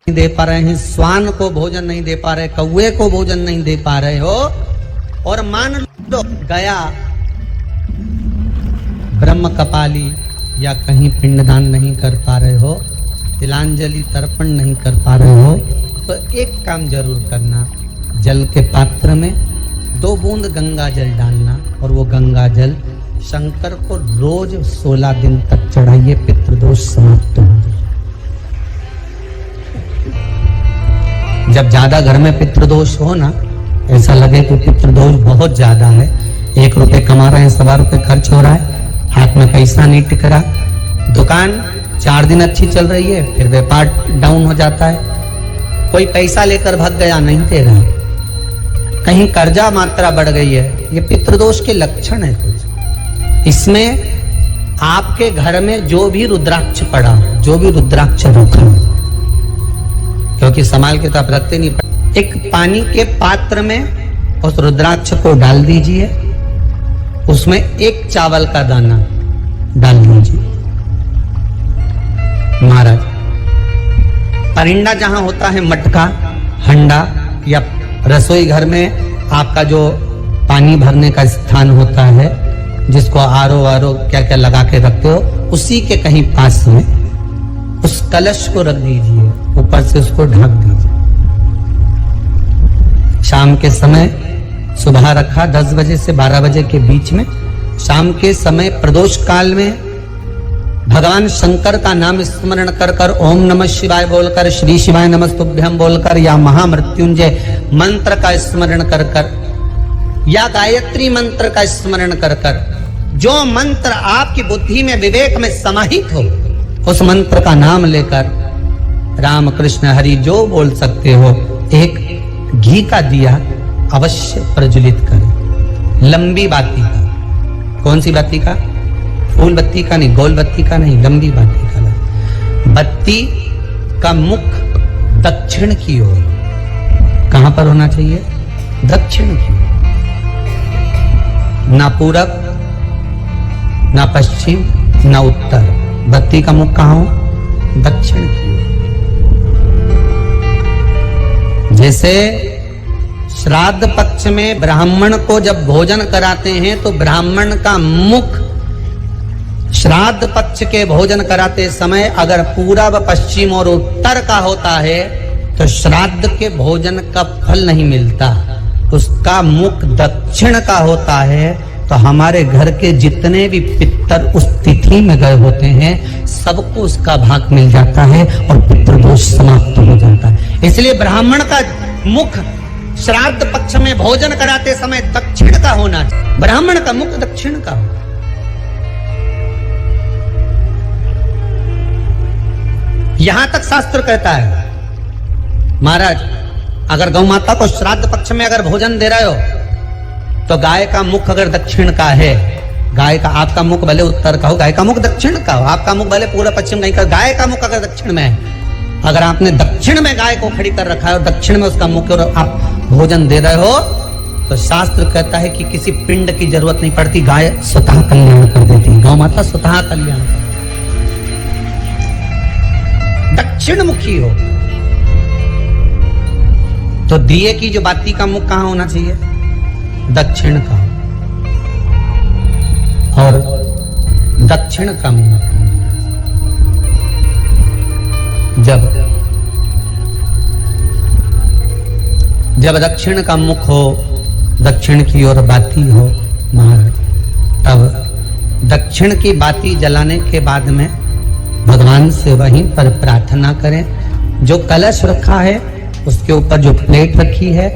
दे पा रहे हैं, स्वान को भोजन नहीं दे पा रहे, कौवे को भोजन नहीं दे पा रहे हो, और मान लो गया ब्रह्म कपाली या कहीं पिंडदान नहीं कर पा रहे हो, तिलांजलि तर्पण नहीं कर पा रहे हो, तो एक काम जरूर करना, जल के पात्र में 2 बूंद गंगा जल डालना और वो गंगा जल शंकर को रोज 16 दिन तक चढ़ाइए, पितृदोष समाप्त हो जाए। जब ज्यादा घर में पितृदोष हो ना, ऐसा लगे कि पितृदोष बहुत ज्यादा है, 1 रुपए कमा रहे हैं, 1.25 रुपए खर्च हो रहा है, हाथ में पैसा नहीं टिक रहा, दुकान 4 दिन अच्छी चल रही है, फिर व्यापार डाउन हो जाता है, कोई पैसा लेकर भाग गया, नहीं दे रहा, कहीं कर्जा मात्रा बढ़ गई है, ये पितृदोष के लक्षण है कुछ। इसमें आपके घर में जो भी रुद्राक्ष पड़ा हो, जो भी रुद्राक्ष रखा हो, क्योंकि संभाल के तो आप रखते नहीं, एक पानी के पात्र में उस रुद्राक्ष को डाल दीजिए, उसमें 1 चावल का दाना डाल दीजिए। महाराज, परिंदा जहां होता है, मटका, हंडा या रसोई घर में आपका जो पानी भरने का स्थान होता है, जिसको आरो क्या क्या लगा के रखते हो, उसी के कहीं पास में उस कलश को रख दीजिए, ऊपर से उसको ढक दीजिए। शाम के समय, सुबह रखा 10 बजे से 12 बजे के बीच में, शाम के समय प्रदोष काल में भगवान शंकर का नाम स्मरण कर कर, ओम नमः शिवाय बोलकर, श्री शिवाय नमस्तुभ्यं बोलकर, या महामृत्युंजय मंत्र का स्मरण कर कर, या गायत्री मंत्र का स्मरण कर कर, जो मंत्र आपकी बुद्धि में, विवेक में समाहित हो, उस मंत्र का नाम लेकर राम कृष्ण हरि जो बोल सकते हो, एक घी का दिया अवश्य प्रज्वलित करें, लंबी बाती का। कौन सी बाती का? फूल बत्ती का नहीं, गोल बत्ती का नहीं, लंबी बाती का। बत्ती का मुख दक्षिण की ओर, कहां पर होना चाहिए? दक्षिण की ओर, ना पूरब, ना पश्चिम, ना उत्तर। बत्ती का मुख कहां हो? दक्षिण की ओर। जैसे श्राद्ध पक्ष में ब्राह्मण को जब भोजन कराते हैं, तो ब्राह्मण का मुख श्राद्ध पक्ष के भोजन कराते समय अगर पूरब, पश्चिम और उत्तर का होता है, तो श्राद्ध के भोजन का फल नहीं मिलता। उसका मुख दक्षिण का होता है, तो हमारे घर के जितने भी पितर उस तिथि में गए होते हैं, सबको उसका भाग मिल जाता है और पितृदोष समाप्त हो जाता है। इसलिए ब्राह्मण का मुख श्राद्ध पक्ष में भोजन कराते समय दक्षिण का होना चाहिए, ब्राह्मण का मुख दक्षिण का हो। यहां तक शास्त्र कहता है, महाराज अगर गौ माता को श्राद्ध पक्ष में अगर भोजन दे रहे हो, तो गाय का मुख अगर दक्षिण का है, गाय का, आपका मुख भले उत्तर का हो, गाय का मुख दक्षिण का हो, आपका मुख भले पूरा पश्चिम नहीं का, गाय का मुख अगर दक्षिण में है, अगर आपने दक्षिण में गाय को खड़ी कर रखा है और दक्षिण में उसका मुख और आप भोजन दे रहे हो, तो शास्त्र कहता है कि किसी पिंड की जरूरत नहीं पड़ती, गाय स्वतः कल्याण कर देती है, गौ माता स्वतः कल्याण कर, दक्षिण मुखी हो। तो दिए की जो बाती का मुख कहां होना चाहिए? दक्षिण का, और दक्षिण का मुख जब दक्षिण का मुख हो, दक्षिण की ओर बाती हो महाराज, तब दक्षिण की बाती जलाने के बाद में भगवान से वहीं पर प्रार्थना करें। जो कलश रखा है, उसके ऊपर जो प्लेट रखी है,